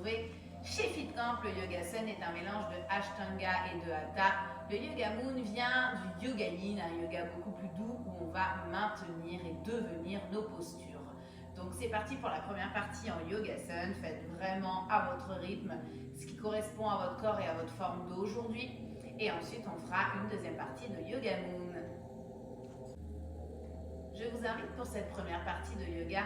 retrouver chez FitCamp. Le Yogasun est un mélange de Ashtanga et de Hatha. Le Yoga Moon vient du Yoga Yin, un yoga beaucoup plus doux où on va maintenir et devenir nos postures. Donc c'est parti pour la première partie en Yogasun. Faites vraiment à votre rythme ce qui correspond à votre corps et à votre forme d'aujourd'hui. Et ensuite on fera une deuxième partie de Yoga Moon. Je vous invite pour cette première partie de yoga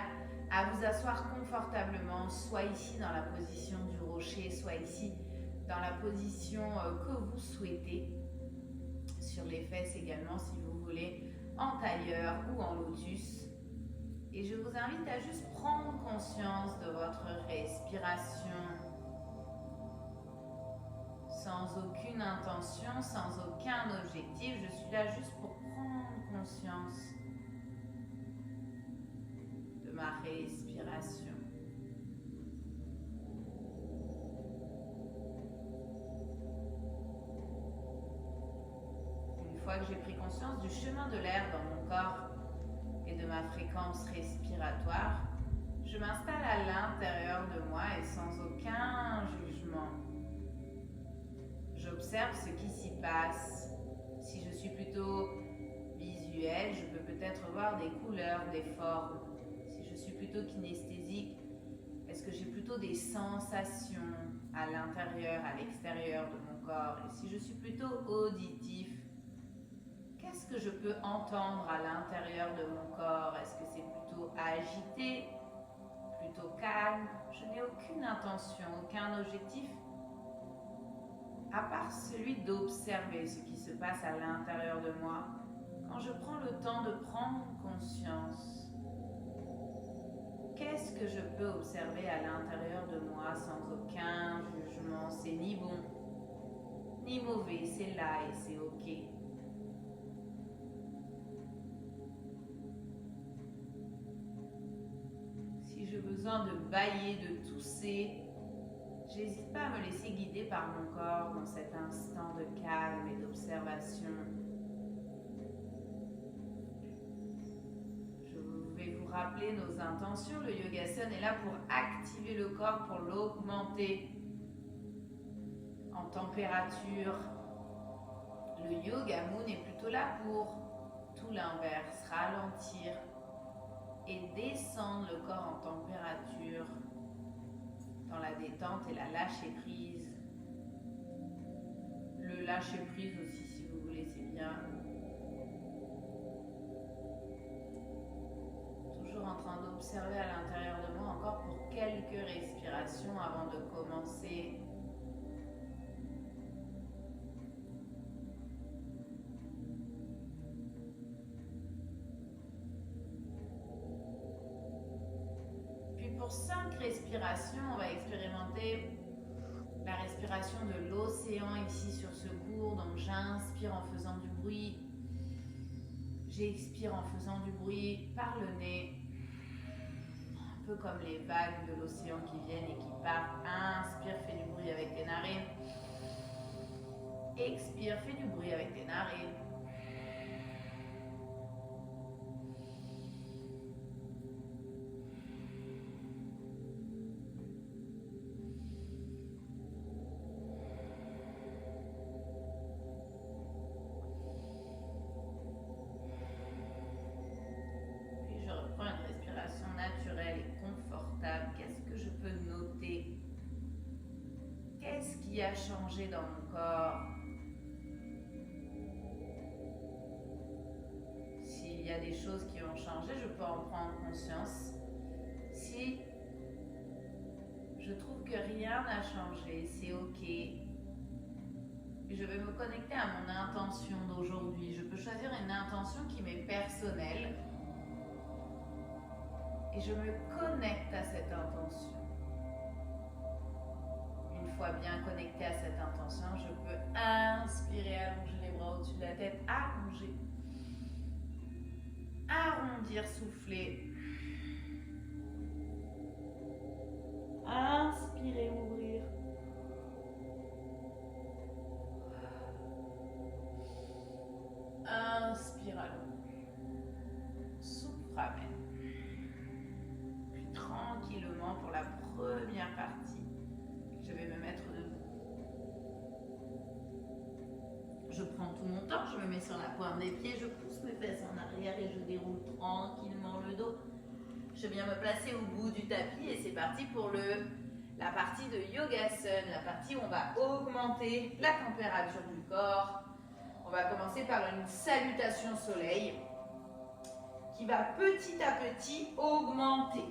à vous asseoir confortablement, soit ici dans la position du rocher, soit ici dans la position que vous souhaitez, sur les fesses également si vous voulez, en tailleur ou en lotus. Et je vous invite à juste prendre conscience de votre respiration, sans aucune intention, sans aucun objectif. Je suis là juste pour prendre conscience de ma respiration. Une fois que j'ai pris conscience du chemin de l'air dans mon corps et de ma fréquence respiratoire, je m'installe à l'intérieur de moi et sans aucun jugement, j'observe ce qui s'y passe. Si je suis plutôt visuelle, je peux peut-être voir des couleurs, des formes. Si je suis plutôt kinesthésique, est-ce que j'ai plutôt des sensations à l'intérieur, à l'extérieur de mon corps? Et si je suis plutôt auditif, qu'est-ce que je peux entendre à l'intérieur de mon corps? Est-ce que c'est plutôt agité, plutôt calme? Je n'ai aucune intention, aucun objectif, à part celui d'observer ce qui se passe à l'intérieur de moi. Quand je prends le temps de prendre conscience, qu'est-ce que je peux observer à l'intérieur de moi sans aucun jugement? C'est ni bon, ni mauvais, c'est là et c'est ok. Si j'ai besoin de bâiller, de tousser, j'hésite pas à me laisser guider par mon corps dans cet instant de calme et d'observation. Je vais vous rappeler nos intentions. Le Yogasun est là pour activer le corps, pour l'augmenter en température. Le Yoga Moon est plutôt là pour tout l'inverse, ralentir et descendre le corps en température dans la détente et la lâcher prise. Le lâcher prise aussi, si vous voulez, c'est bien. Toujours en train d'observer à l'intérieur de moi encore pour quelques respirations avant de commencer. Pour 5 respirations, on va expérimenter la respiration de l'océan ici sur ce cours. Donc j'inspire en faisant du bruit, j'expire en faisant du bruit par le nez, un peu comme les vagues de l'océan qui viennent et qui partent. Inspire, fais du bruit avec tes narines. Expire, fais du bruit avec tes narines. Naturelle et confortable. Qu'est-ce que je peux noter? Qu'est-ce qui a changé dans mon corps? S'il y a des choses qui ont changé, je peux en prendre conscience. Si je trouve que rien n'a changé, c'est ok. Je vais me connecter à mon intention d'aujourd'hui. Je peux choisir une intention qui m'est personnelle. Et je me connecte à cette intention. Une fois bien connecté à cette intention, je peux inspirer, allonger les bras au-dessus de la tête, allonger, arrondir, souffler. Inspirer, ouvrir. Inspire, allonge. Souffle, ramène. Puis tranquillement pour la première partie, me mets sur la pointe des pieds, je pousse mes fesses en arrière et je déroule tranquillement le dos. Je viens me placer au bout du tapis et c'est parti pour la partie de Yogasana, la partie où on va augmenter la température du corps. On va commencer par une salutation soleil qui va petit à petit augmenter.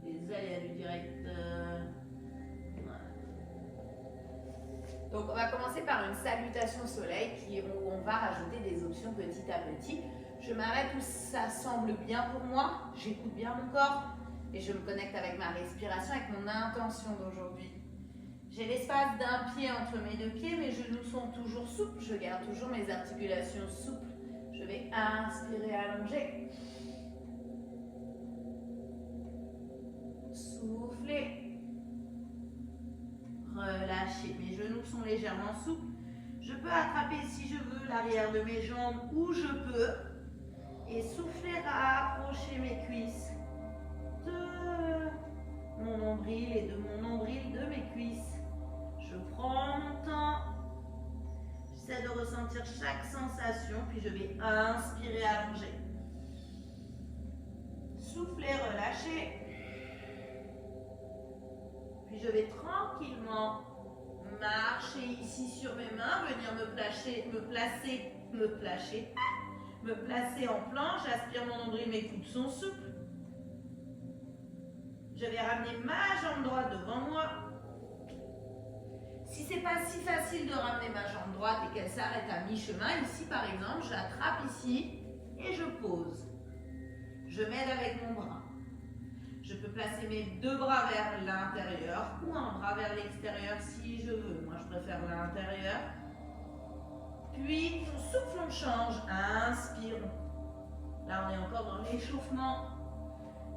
Les aléas du direct. Donc on va commencer par une salutation soleil où on va rajouter des options petit à petit. Je m'arrête où ça semble bien pour moi, j'écoute bien mon corps et je me connecte avec ma respiration, avec mon intention d'aujourd'hui. J'ai l'espace d'un pied entre mes deux pieds, mes genoux sont toujours souples, je garde toujours mes articulations souples. Je vais inspirer, allonger. Souffler. Relâcher. Mes genoux sont légèrement souples. Je peux attraper, si je veux, l'arrière de mes jambes où je peux. Et souffler, rapprocher mes cuisses de mon nombril et de mon nombril de mes cuisses. Je prends mon temps. J'essaie de ressentir chaque sensation, puis je vais inspirer, allonger. Souffler, relâcher. Puis je vais tranquillement marcher ici sur mes mains, venir me placer en planche. J'aspire mon nombril, mes coudes sont souples. Je vais ramener ma jambe droite devant moi. Si c'est pas si facile de ramener ma jambe droite et qu'elle s'arrête à mi-chemin, ici par exemple, j'attrape ici et je pose. Je m'aide avec mon bras. Je peux placer mes deux bras vers l'intérieur ou un bras vers l'extérieur si je veux. Moi, je préfère l'intérieur. Puis, on souffle, on change. Inspire. Là, on est encore dans l'échauffement.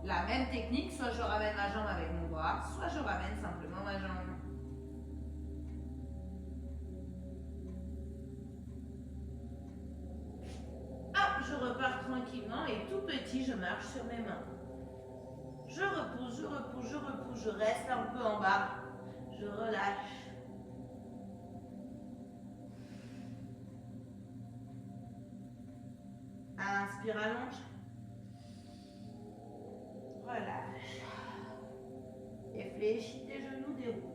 La même technique, soit je ramène ma jambe avec mon bras, soit je ramène simplement ma jambe. Hop, je repars tranquillement et tout petit, je marche sur mes mains. Je repousse, je repousse, je repousse, je reste un peu en bas, je relâche. Inspire, allonge. Relâche. Et fléchis tes genoux, déroule.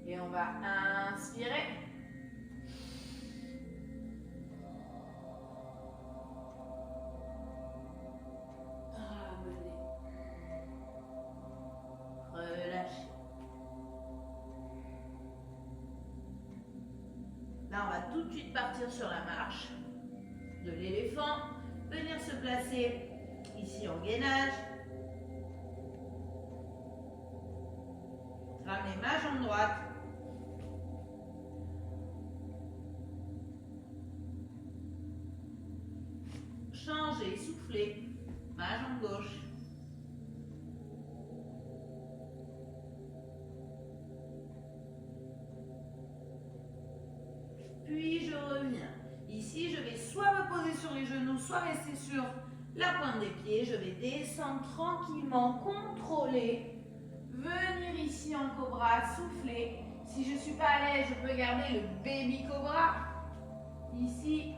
Et on va inspirer. Là, on va tout de suite partir sur la marche de l'éléphant, venir se placer ici en gainage. Ramener ma jambe droite. Changer, souffler, ma jambe gauche. Puis je reviens. Ici, je vais soit me poser sur les genoux, soit rester sur la pointe des pieds. Je vais descendre tranquillement, contrôler. Venir ici en cobra, souffler. Si je ne suis pas à l'aise, je peux garder le baby cobra. Ici.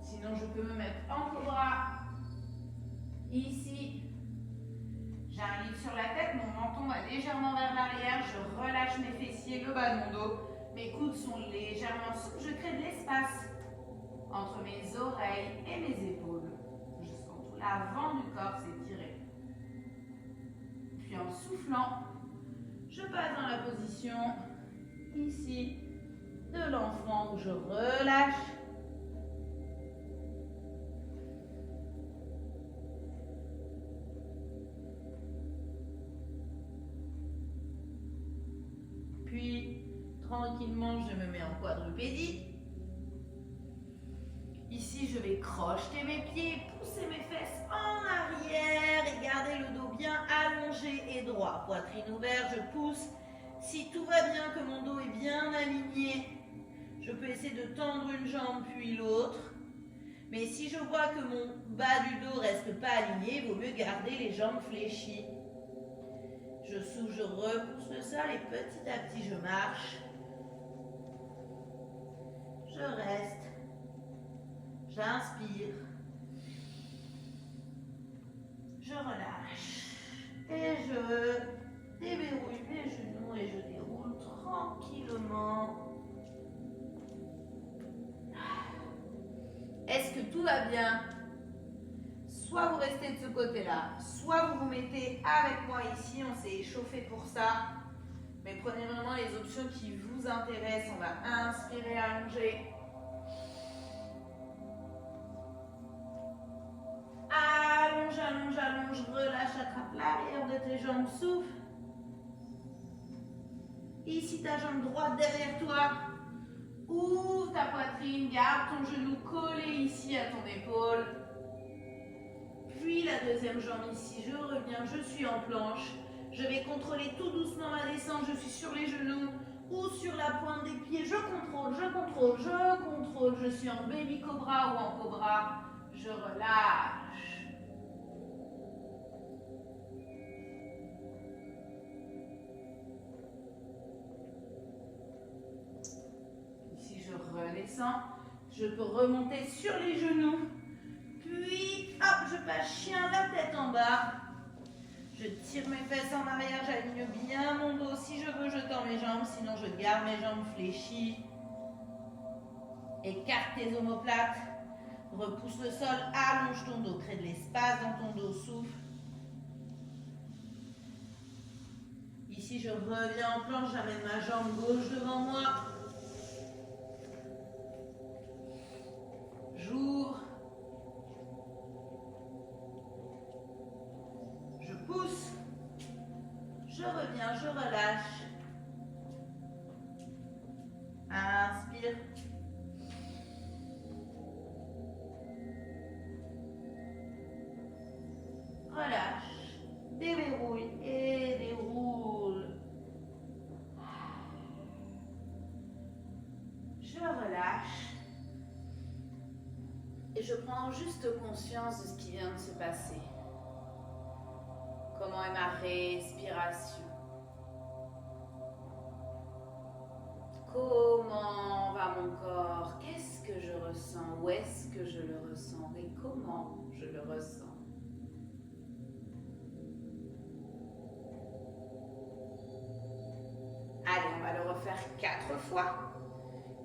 Sinon, je peux me mettre en cobra. Ici. J'arrive sur la tête, mon menton va légèrement vers l'arrière, je relâche mes fessiers, le bas de mon dos. Mes coudes sont légèrement souples, je crée de l'espace entre mes oreilles et mes épaules. Jusqu'en tout l'avant du corps s'étirer. Puis en soufflant, je passe dans la position ici de l'enfant où je relâche. Puis, tranquillement, je me mets en quadrupédie. Ici, je vais crocheter mes pieds, pousser mes fesses en arrière et garder le dos bien allongé et droit. Poitrine ouverte, je pousse Si tout va bien, que mon dos est bien aligné, je peux essayer de tendre une jambe puis l'autre. Mais si je vois que mon bas du dos reste pas aligné, il vaut mieux garder les jambes fléchies. Je souffle, je repousse le sol et petit à petit je marche. Je reste. J'inspire. Je relâche. Et je déverrouille mes genoux et je déroule tranquillement. Est-ce que tout va bien? Soit vous restez de ce côté-là, soit vous vous mettez avec moi ici, on s'est échauffé pour ça. Mais prenez vraiment les options qui vous intéressent. On va inspirer, allonger. Allonge, allonge, allonge, relâche, attrape l'arrière de tes jambes, souffle. Ici, ta jambe droite derrière toi. Ouvre ta poitrine, garde ton genou collé ici à ton épaule. Puis la deuxième jambe ici, je reviens, je suis en planche. Je vais contrôler tout doucement ma descente, je suis sur les genoux ou sur la pointe des pieds. Je contrôle, je contrôle, je contrôle. Je suis en baby cobra ou en cobra. Je relâche. Ici, je redescends. Je peux remonter sur les genoux. Puis, hop, je passe chien, la tête en bas. Je tire mes fesses en arrière, j'aligne bien mon dos. Si je veux, je tends mes jambes. Sinon, je garde mes jambes fléchies. Écarte tes omoplates. Repousse le sol, allonge ton dos. Crée de l'espace dans ton dos, souffle. Ici, je reviens en planche. J'amène ma jambe gauche devant moi. J'ouvre. Je pousse. Je reviens, je relâche. Inspire. Relâche. Déverrouille et déroule. Je relâche. Et je prends juste conscience de ce qui vient de se passer. Comment est ma respiration? Comment va mon corps? Qu'est-ce que je ressens? Où est-ce que je le ressens? Et comment je le ressens? Allez, on va le refaire 4 fois.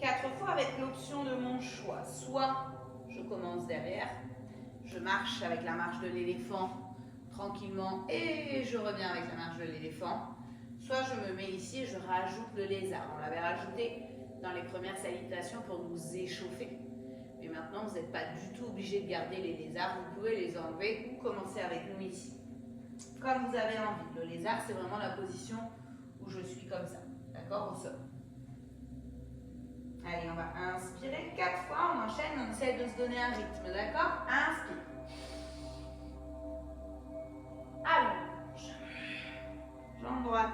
4 fois avec l'option de mon choix. Soit je commence derrière, je marche avec la marche de l'éléphant tranquillement et je reviens avec la marche de l'éléphant. Soit je me mets ici et je rajoute le lézard. On l'avait rajouté dans les premières salutations pour nous échauffer. Mais maintenant, vous n'êtes pas du tout obligé de garder les lézards. Vous pouvez les enlever ou commencer avec nous ici. Comme vous avez envie. Le lézard, c'est vraiment la position où je suis comme ça. D'accord? Au sol. Allez, on va inspirer 4 fois. On enchaîne, on essaie de se donner un rythme. D'accord? Inspire. Allonge. Jambe droite.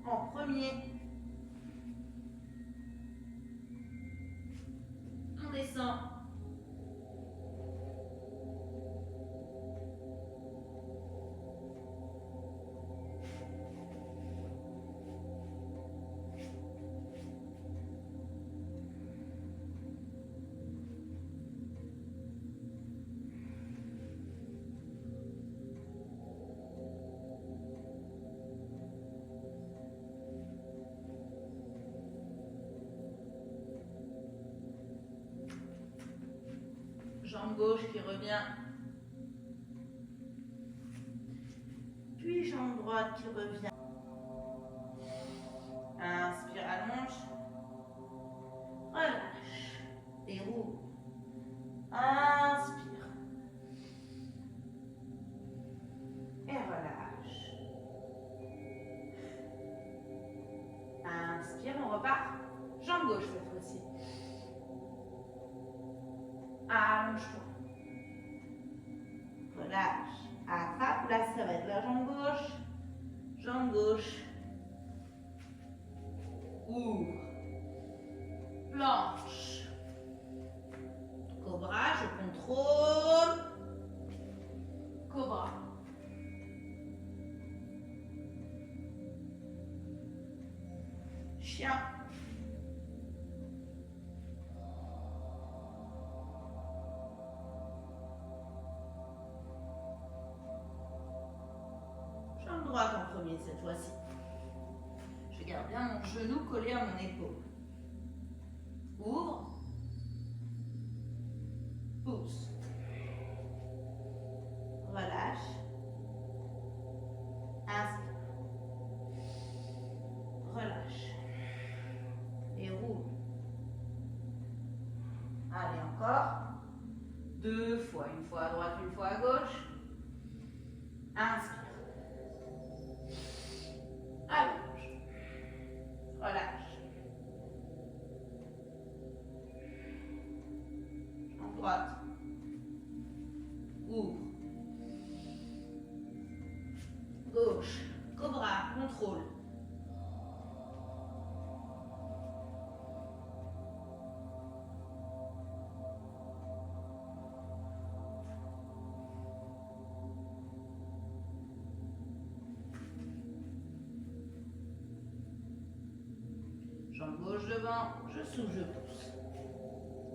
En premier. On descend. Jambe gauche qui revient. Puis jambe droite qui revient. Inspire, allonge. Relâche. Déroule. Inspire. Et relâche. Inspire, on repart. Jambe gauche cette fois-ci. Allonge-toi. Relâche. Attrape, là ça va être la jambe gauche. Jambe gauche. Ouvre. Planche. Cobra, je contrôle. Cobra. Chien. Jambe droite en premier cette fois-ci. Je garde bien mon genou collé à mon épaule. Ouvre. Pousse. Relâche. Inspire. Relâche. Et roule. Allez, encore. 2 fois. Une fois à droite, une fois à gauche. Inspire. Allonge. Relâche. En droite. Ouvre. Gauche. Cobra. Contrôle. Jambe gauche devant, je souffle, je pousse.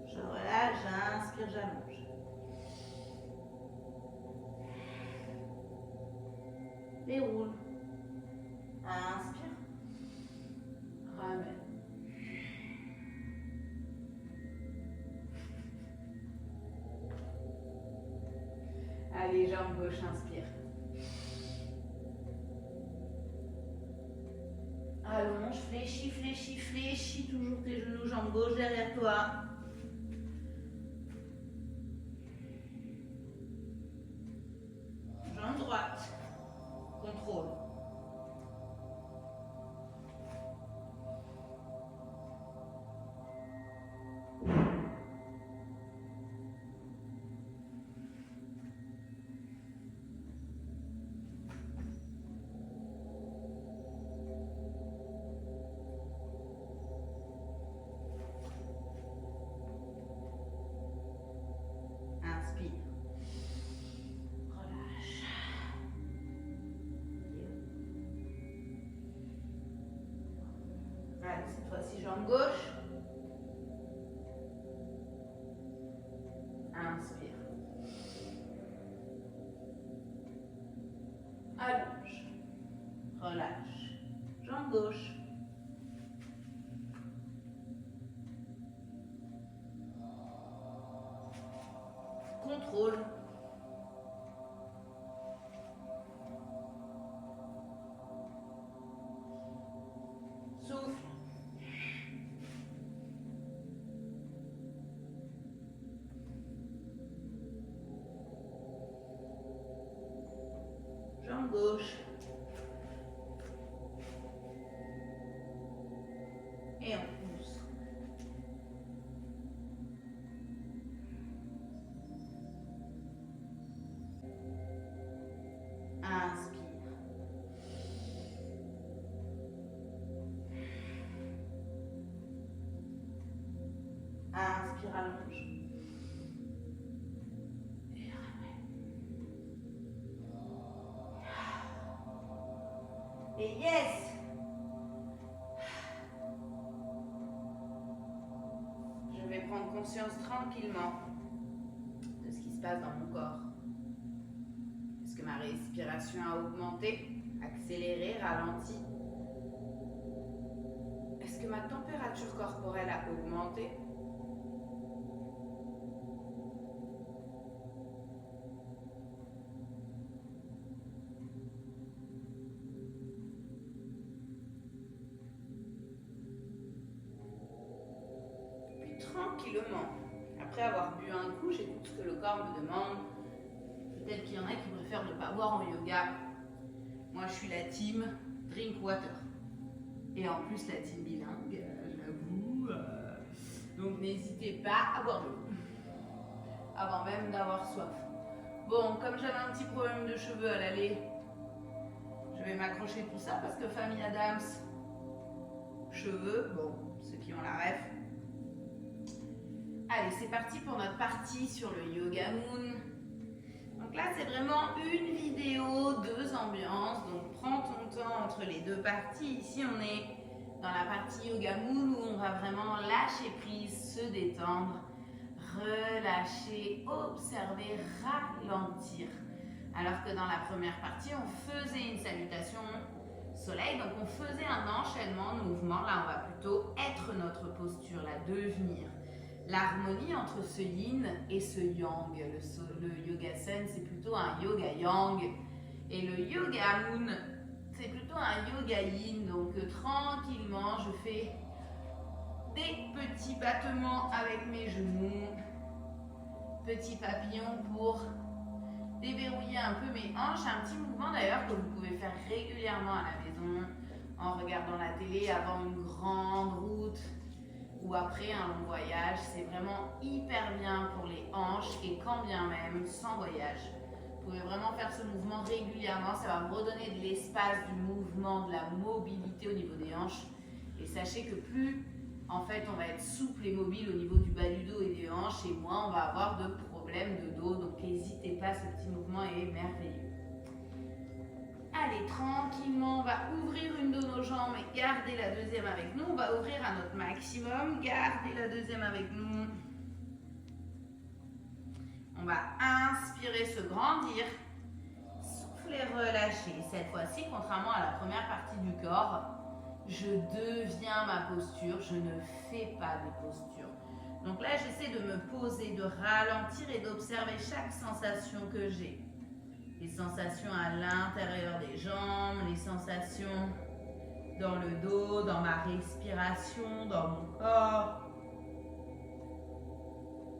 Je relâche, j'inspire, j'allonge. Déroule. Inspire. Ramène. Allez, jambe gauche, inspire. Allonge, fléchis, fléchis, fléchis. Toujours tes genoux, jambe gauche derrière toi. Jambe droite. Contrôle. Inspire. Relâche. Allez, cette fois-ci, jambe gauche. Inspire. Allonge. Relâche. Jambe gauche. Contrôle. Souffle. Jambe gauche. Et on pousse. Inspire. Inspire, allonge. Et ramène. Et yes! Je vais prendre conscience tranquillement de ce qui se passe dans mon corps. Est-ce que ma respiration a augmenté, accéléré, ralenti? Est-ce que ma température corporelle a augmenté? Puis tranquillement, après avoir bu un coup, j'écoute ce que le corps me demande. Peut-être qu'il y en a qui préfèrent ne pas boire en yoga. Moi, je suis la team drink water. Et en plus, la team bilingue, j'avoue. Donc, n'hésitez pas à boire de l'eau. Avant même d'avoir soif. Bon, comme j'avais un petit problème de cheveux à l'aller, je vais vais m'accrocher tout ça parce que famille Adams, cheveux, bon, ceux qui ont la ref. Allez, c'est parti pour notre partie sur le Yoga Moon. Donc là, c'est vraiment une vidéo, 2 ambiances. Donc prends ton temps entre les 2 parties. Ici, on est dans la partie Yoga Moon où on va vraiment lâcher prise, se détendre, relâcher, observer, ralentir. Alors que dans la première partie, on faisait une salutation soleil, donc on faisait un enchaînement de mouvements. Là, on va plutôt être notre posture, la devenir. L'harmonie entre ce yin et ce yang. Le yogasen, c'est plutôt un yoga yang. Et le yoga moon, c'est plutôt un yoga yin. Donc tranquillement, je fais des petits battements avec mes genoux. Petits papillons pour déverrouiller un peu mes hanches. Un petit mouvement d'ailleurs que vous pouvez faire régulièrement à la maison en regardant la télé avant une grande route ou après un long voyage. C'est vraiment hyper bien pour les hanches et quand bien même sans voyage. Vous pouvez vraiment faire ce mouvement régulièrement. Ça va vous redonner de l'espace, du mouvement, de la mobilité au niveau des hanches. Et sachez que plus en fait on va être souple et mobile au niveau du bas du dos et des hanches et moins on va avoir de problèmes de dos. Donc n'hésitez pas, ce petit mouvement est merveilleux. Allez, tranquillement, on va ouvrir une de nos jambes et garder la deuxième avec nous. On va ouvrir à notre maximum, garder la deuxième avec nous. On va inspirer, se grandir. Souffler, relâcher. Cette fois-ci, contrairement à la première partie du corps, je deviens ma posture, je ne fais pas de posture. Donc là, j'essaie de me poser, de ralentir et d'observer chaque sensation que j'ai. Les sensations à l'intérieur des jambes, les sensations dans le dos, dans ma respiration, dans mon corps.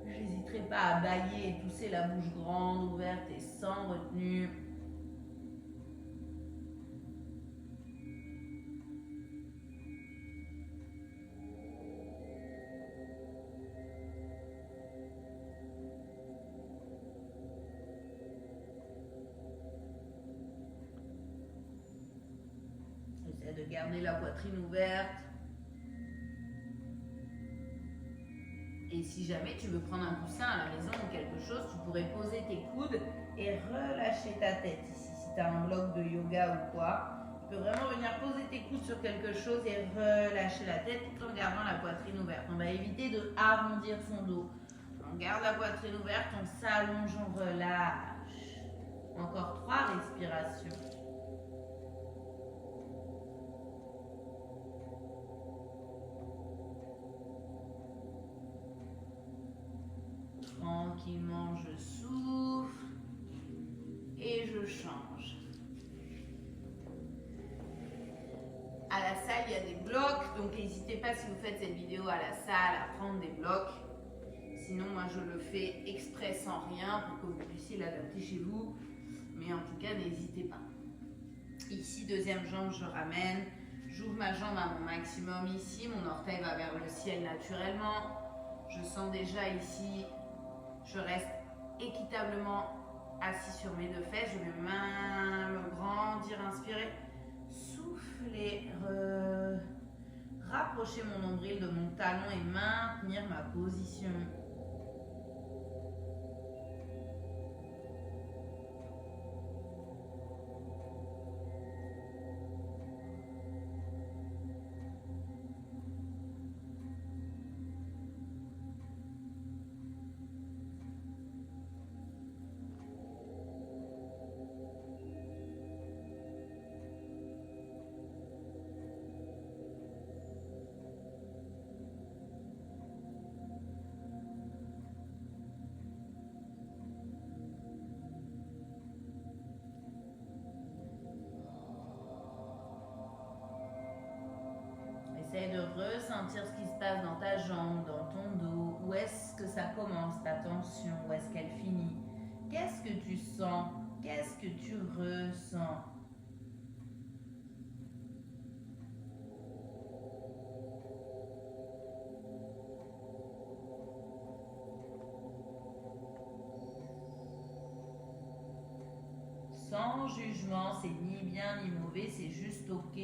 Je n'hésiterai pas à bâiller et tousser la bouche grande, ouverte et sans retenue. De garder la poitrine ouverte. Et si jamais tu veux prendre un coussin à la maison ou quelque chose, tu pourrais poser tes coudes et relâcher ta tête ici. Si tu as un bloc de yoga ou quoi, tu peux vraiment venir poser tes coudes sur quelque chose et relâcher la tête tout en gardant la poitrine ouverte. On va éviter de arrondir son dos. On garde la poitrine ouverte, on s'allonge, on relâche. Encore 3 respirations. Tranquillement, je souffle et je change. À la salle, il y a des blocs, donc n'hésitez pas si vous faites cette vidéo à la salle à prendre des blocs. Sinon, moi, je le fais exprès sans rien pour que vous puissiez l'adapter chez vous. Mais en tout cas, n'hésitez pas. Ici, deuxième jambe, je ramène. J'ouvre ma jambe à mon maximum ici. Mon orteil va vers le ciel naturellement. Je sens déjà ici. Je reste équitablement assis sur mes 2 fesses. Je vais me grandir, inspirer, souffler, rapprocher mon nombril de mon talon et maintenir ma position. Essaye de ressentir ce qui se passe dans ta jambe, dans ton dos. Où est-ce que ça commence ta tension? Où est-ce qu'elle finit? Qu'est-ce que tu sens? Qu'est-ce que tu ressens? sans jugement, c'est ni bien ni mauvais, c'est juste ok.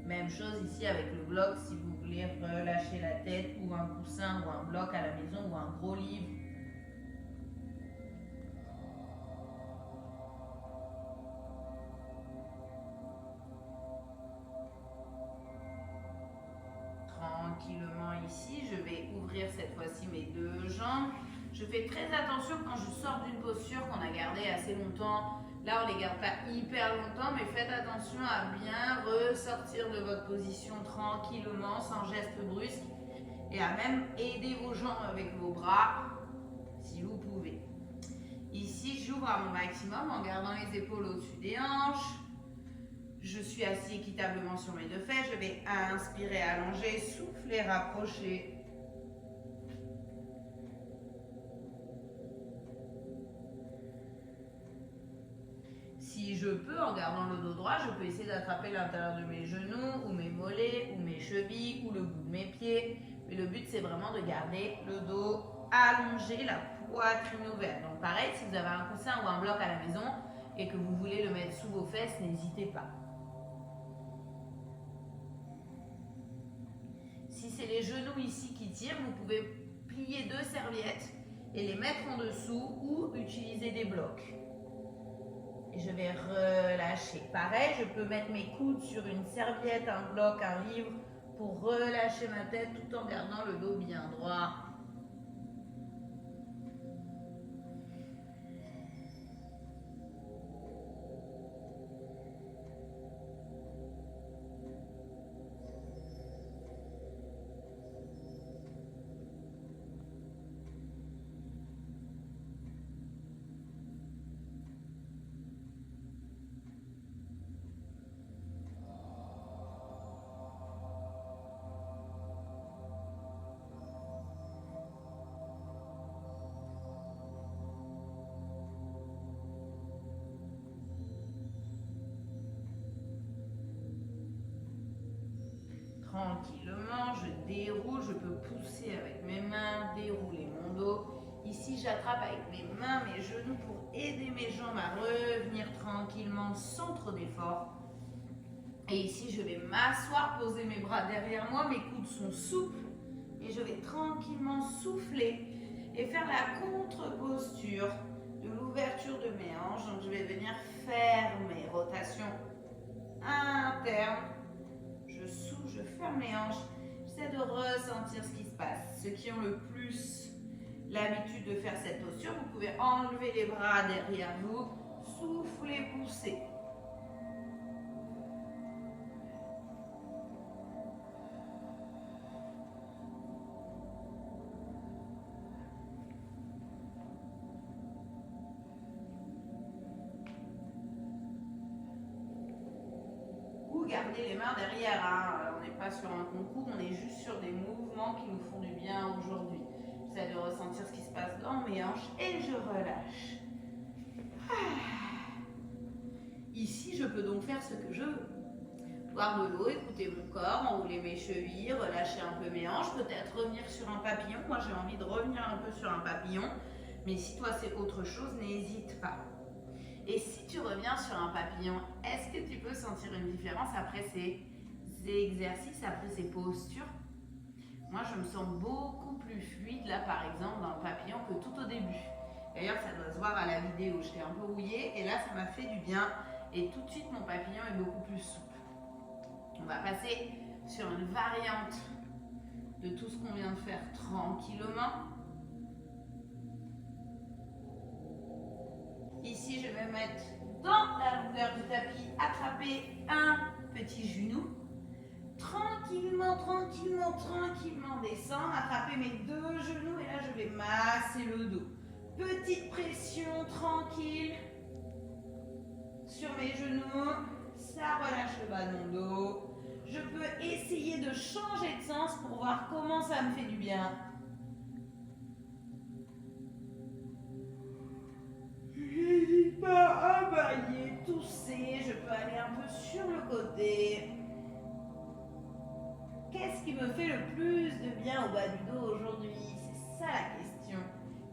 Même chose ici avec le bloc, si vous voulez relâcher la tête ou un coussin ou un bloc à la maison ou un gros livre. Tranquillement ici, je vais ouvrir cette fois-ci mes deux jambes. Je fais très attention quand je sors d'une posture qu'on a gardée assez longtemps. Là, on ne les garde pas hyper longtemps, mais faites attention à bien ressortir de votre position tranquillement, sans geste brusque, et à même aider vos jambes avec vos bras, si vous pouvez. Ici, j'ouvre à mon maximum en gardant les épaules au-dessus des hanches. Je suis assis équitablement sur mes deux fesses. Je vais inspirer, allonger, souffler, rapprocher. Si je peux, en gardant le dos droit, je peux essayer d'attraper l'intérieur de mes genoux, ou mes mollets, ou mes chevilles, ou le bout de mes pieds. Mais le but, c'est vraiment de garder le dos allongé, la poitrine ouverte. Donc pareil, si vous avez un coussin ou un bloc à la maison et que vous voulez le mettre sous vos fesses, n'hésitez pas. Si c'est les genoux ici qui tirent, vous pouvez plier deux serviettes et les mettre en dessous ou utiliser des blocs. Et je vais relâcher. Pareil, je peux mettre mes coudes sur une serviette, un bloc, un livre pour relâcher ma tête tout en gardant le dos bien droit. Tranquillement, je déroule, je peux pousser avec mes mains, dérouler mon dos. Ici, j'attrape avec mes mains, mes genoux pour aider mes jambes à revenir tranquillement sans trop d'effort. Et ici, je vais m'asseoir, poser mes bras derrière moi, mes coudes sont souples. Et je vais tranquillement souffler et faire la contre-posture de l'ouverture de mes hanches. Donc, je vais venir fermer, rotation interne. Je souffle, je ferme les hanches. J'essaie de ressentir ce qui se passe. Ceux qui ont le plus l'habitude de faire cette posture, vous pouvez enlever les bras derrière vous, souffler, pousser. Gardez les mains derrière, hein. On n'est pas sur un concours, on est juste sur des mouvements qui nous font du bien aujourd'hui. J'essaie de ressentir ce qui se passe dans mes hanches et je relâche. Ici, je peux donc faire ce que je veux. Boire de l'eau, écouter mon corps, enrouler mes chevilles, relâcher un peu mes hanches, peut-être revenir sur un papillon. Moi, j'ai envie de revenir un peu sur un papillon, mais si toi c'est autre chose, n'hésite pas. Et si tu reviens sur un papillon, est-ce que tu peux sentir une différence après ces exercices, après ces postures? Moi, je me sens beaucoup plus fluide là, par exemple, dans le papillon que tout au début. D'ailleurs, ça doit se voir à la vidéo. J'étais un peu rouillée et là, ça m'a fait du bien. Et tout de suite, mon papillon est beaucoup plus souple. On va passer sur une variante de tout ce qu'on vient de faire tranquillement. Ici, je vais mettre dans la longueur du tapis, attraper un petit genou. Tranquillement, tranquillement, tranquillement descendre, attraper mes deux genoux et là, je vais masser le dos. Petite pression, tranquille sur mes genoux. Ça relâche le bas de mon dos. Je peux essayer de changer de sens pour voir comment ça me fait du bien. N'hésite pas à bailler, tousser, je peux aller un peu sur le côté. Qu'est-ce qui me fait le plus de bien au bas du dos aujourd'hui? C'est ça la question.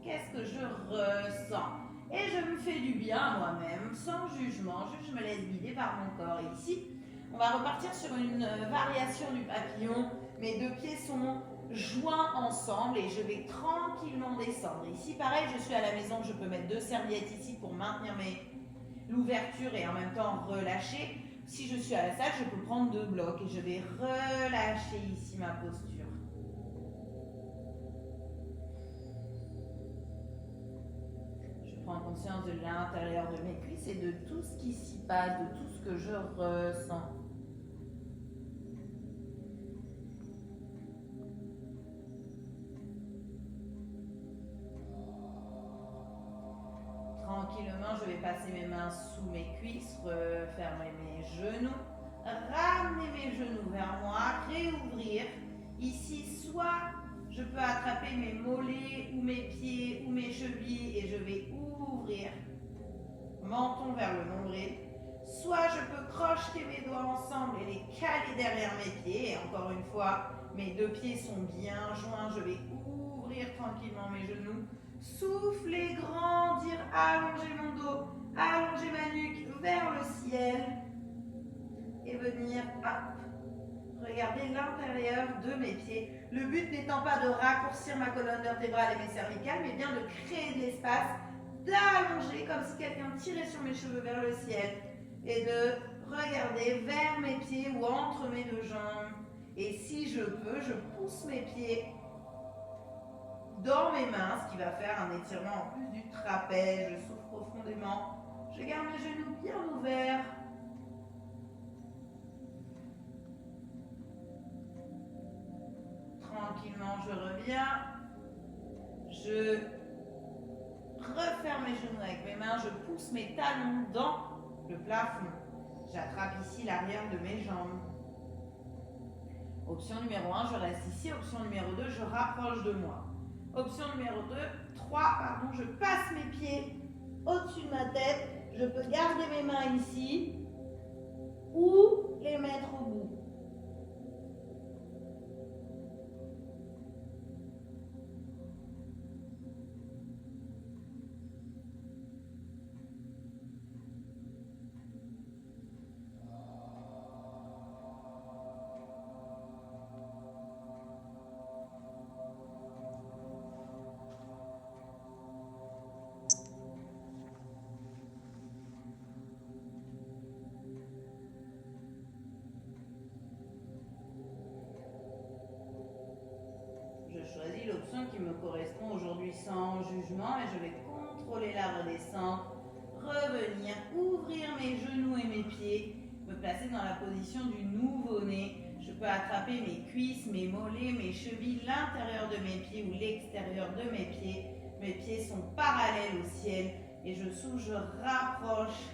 Qu'est-ce que je ressens? Et je me fais du bien à moi-même, sans jugement, juste je me laisse guider par mon corps. Et ici, on va repartir sur une variation du papillon. Mes deux pieds sont joints ensemble et je vais tranquillement descendre. Ici, pareil, je suis à la maison, je peux mettre 2 serviettes ici pour maintenir l'ouverture et en même temps relâcher. Si je suis à la salle, je peux prendre 2 blocs et je vais relâcher ici ma posture. Je prends conscience de l'intérieur de mes cuisses et de tout ce qui s'y passe, de tout ce que je ressens. Tranquillement, je vais passer mes mains sous mes cuisses, refermer mes genoux, ramener mes genoux vers moi, réouvrir. Ici, soit je peux attraper mes mollets ou mes pieds ou mes chevilles et je vais ouvrir, menton vers le nombril. Soit je peux crocheter mes doigts ensemble et les caler derrière mes pieds. Et encore une fois, mes 2 pieds sont bien joints. Je vais ouvrir tranquillement mes genoux. Souffler, grandir, allonger mon dos, allonger ma nuque vers le ciel. Et venir, hop, regarder l'intérieur de mes pieds. Le but n'étant pas de raccourcir ma colonne vertébrale et mes cervicales, mais bien de créer de l'espace, d'allonger comme si quelqu'un tirait sur mes cheveux vers le ciel et de regarder vers mes pieds ou entre mes 2 jambes. Et si je peux, je pousse mes pieds dans mes mains, ce qui va faire un étirement en plus du trapèze. Je souffle profondément. Je garde mes genoux bien ouverts. Tranquillement, je reviens. Je referme mes genoux avec mes mains. Je pousse mes talons dans le plafond. J'attrape ici l'arrière de mes jambes. Option numéro 1, je reste ici. Option numéro 2, je rapproche de moi. Option numéro 3, je passe mes pieds au-dessus de ma tête. Je peux garder mes mains ici ou les mettre au bout. Je choisis l'option qui me correspond aujourd'hui sans jugement et je vais contrôler la redescente, revenir, ouvrir mes genoux et mes pieds, me placer dans la position du nouveau-né. Je peux attraper mes cuisses, mes mollets, mes chevilles, l'intérieur de mes pieds ou l'extérieur de mes pieds. Mes pieds sont parallèles au ciel et je souffle, je rapproche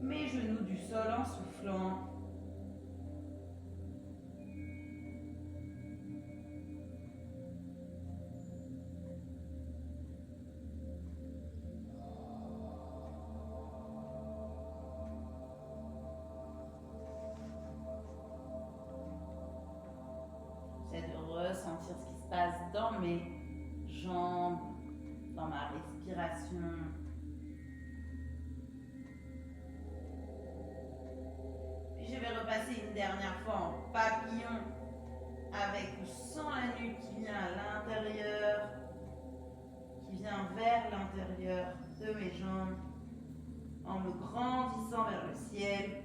mes genoux du sol en soufflant. J'essaie de ressentir ce qui se passe dans mes jambes, dans ma respiration. Puis je vais repasser une dernière fois en papillon avec ou sans la nuque qui vient à l'intérieur, qui vient vers l'intérieur de mes jambes, en me grandissant vers le ciel.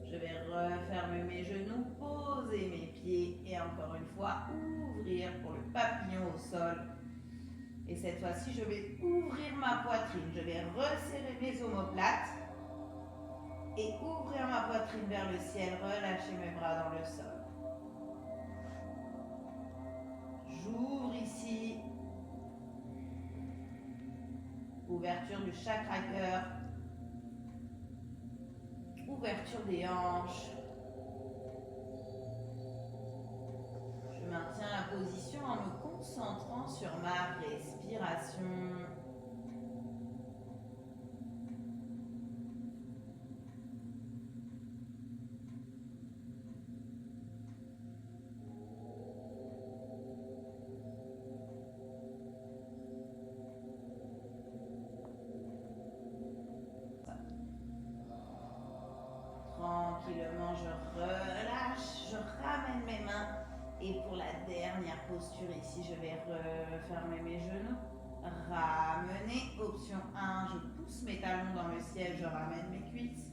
Je vais refermer mes genoux, poser mes pieds et encore une fois ouvrir pour le papillon au sol. Et cette fois-ci, je vais ouvrir ma poitrine. Je vais resserrer mes omoplates et ouvrir ma poitrine vers le ciel, relâcher mes bras dans le sol. J'ouvre ici. Ouverture du chakra cœur. Ouverture des hanches. la position en me concentrant sur ma respiration. Tranquillement, je relâche, je ramène mes mains. Et pour la dernière posture ici, je vais refermer mes genoux. Ramener. Option 1, je pousse mes talons dans le ciel, je ramène mes cuisses.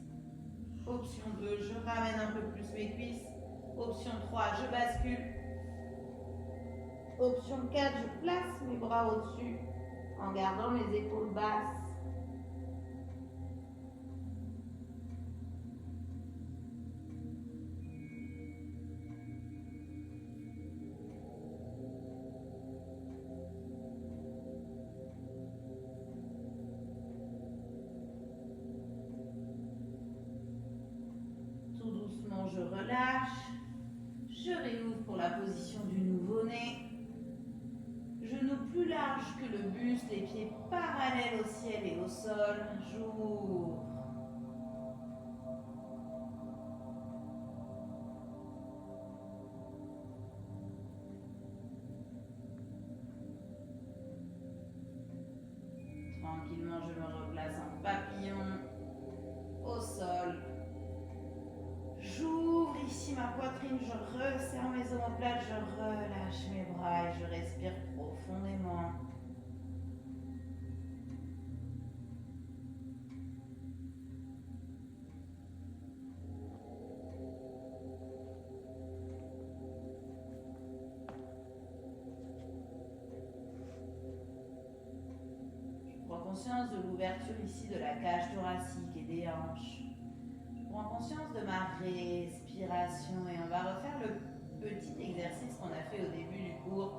Option 2, je ramène un peu plus mes cuisses. Option 3, je bascule. Option 4, je place mes bras au-dessus en gardant mes épaules basses. Tout doucement, je relâche. Je réouvre pour la position du nouveau-né. Genoux plus larges que le buste, les pieds parallèles au ciel et au sol. J'ouvre. Tranquillement, je me replace en papillon au sol. J'ouvre ici ma poitrine, je resserre mes omoplates, je relâche mes bras et je respire profondément. Je prends conscience de l'ouverture ici de la cage thoracique et des hanches. Je prends conscience de ma respiration et on va refaire le petit exercice qu'on a fait au début du cours.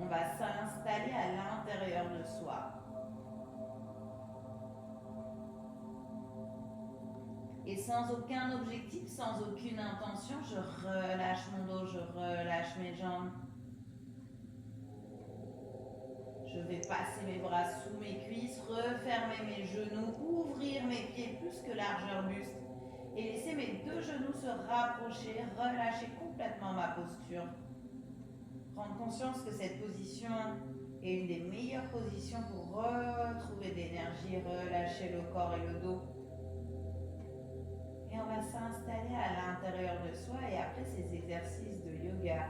On va s'installer à l'intérieur de soi. Et sans aucun objectif, sans aucune intention, je relâche mon dos, je relâche mes jambes. Je vais passer mes bras sous mes cuisses, refermer mes genoux, ouvrir mes pieds plus que largeur buste et laisser mes deux genoux se rapprocher, relâcher complètement ma posture. Prendre conscience que cette position est une des meilleures positions pour retrouver de l'énergie, relâcher le corps et le dos. Et on va s'installer à l'intérieur de soi et après ces exercices de yoga,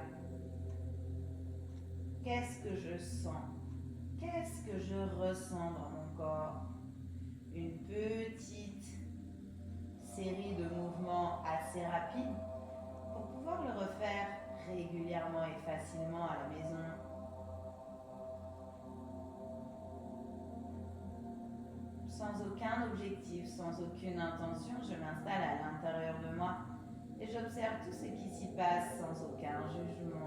qu'est-ce que je sens? Qu'est-ce que je ressens dans mon corps? Une petite série de mouvements assez rapides pour pouvoir le refaire régulièrement et facilement à la maison. Sans aucun objectif, sans aucune intention, je m'installe à l'intérieur de moi et j'observe tout ce qui s'y passe sans aucun jugement.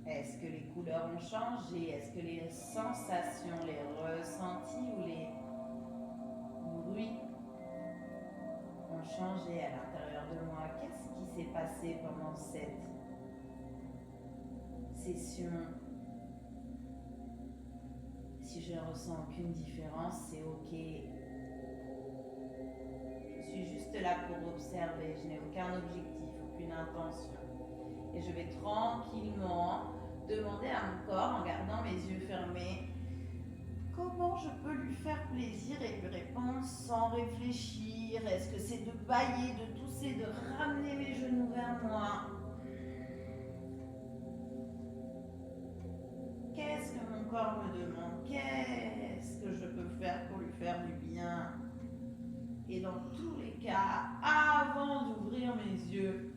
Est-ce que les couleurs ont changé? Est-ce que les sensations, les ressentis ou les bruits ont changé à l'intérieur de moi? Qu'est-ce qui s'est passé pendant cette session? Si je ne ressens aucune différence, c'est ok. Je suis juste là pour observer, je n'ai aucun objectif, aucune intention. Et je vais tranquillement demander à mon corps, en gardant mes yeux fermés, comment je peux lui faire plaisir et lui répondre sans réfléchir. Est-ce que c'est de bâiller, de tousser, de ramener mes genoux vers moi? Qu'est-ce que mon corps me demande? Qu'est-ce que je peux faire pour lui faire du bien? Et dans tous les cas, avant d'ouvrir mes yeux,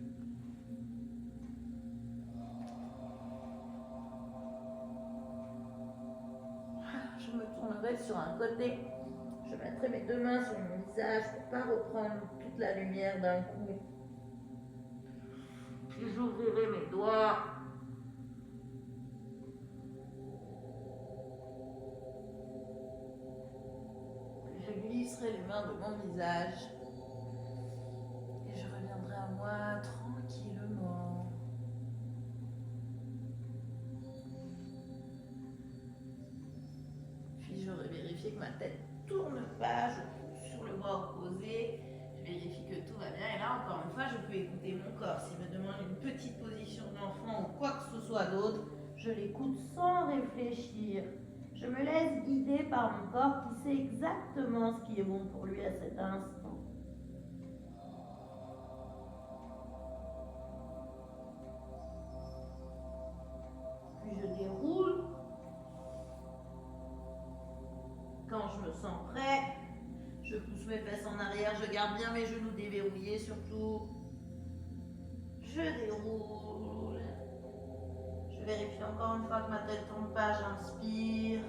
pencherai sur un côté. Je mettrai mes deux mains sur mon visage pour pas reprendre toute la lumière d'un coup. Puis j'ouvrirai mes doigts. Puis je glisserai les mains de mon visage. Et je reviendrai à moi tranquillement. Puis j'aurai vérifié que ma tête tourne pas, je pousse sur le bras opposé, je vérifie que tout va bien et là encore une fois je peux écouter mon corps. S'il me demande une petite position d'enfant ou quoi que ce soit d'autre, je l'écoute sans réfléchir. Je me laisse guider par mon corps qui sait exactement ce qui est bon pour lui à cet instant. Puis je déroule. Quand je me sens prêt, je pousse mes fesses en arrière, je garde bien mes genoux déverrouillés surtout. Je déroule. Je vérifie encore une fois que ma tête tombe pas, j'inspire.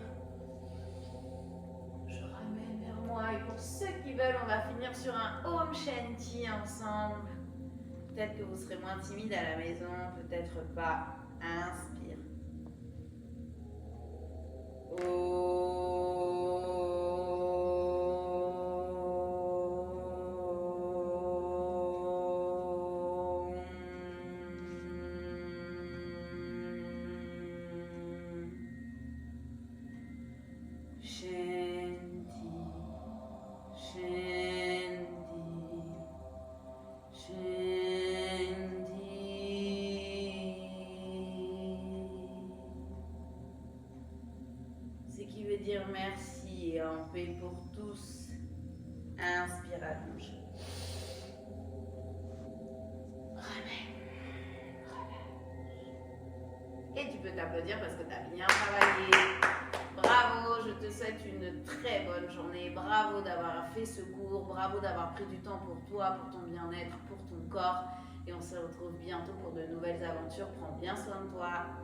Je ramène vers moi et pour ceux qui veulent, on va finir sur un Om Shanti ensemble. Peut-être que vous serez moins timide à la maison, peut-être pas. Inspire. Dire merci et en paix pour tous. Inspire à bouche. Remets. Et tu peux t'applaudir parce que tu as bien travaillé. Bravo, je te souhaite une très bonne journée. Bravo d'avoir fait ce cours. Bravo d'avoir pris du temps pour toi, pour ton bien-être, pour ton corps. Et on se retrouve bientôt pour de nouvelles aventures. Prends bien soin de toi.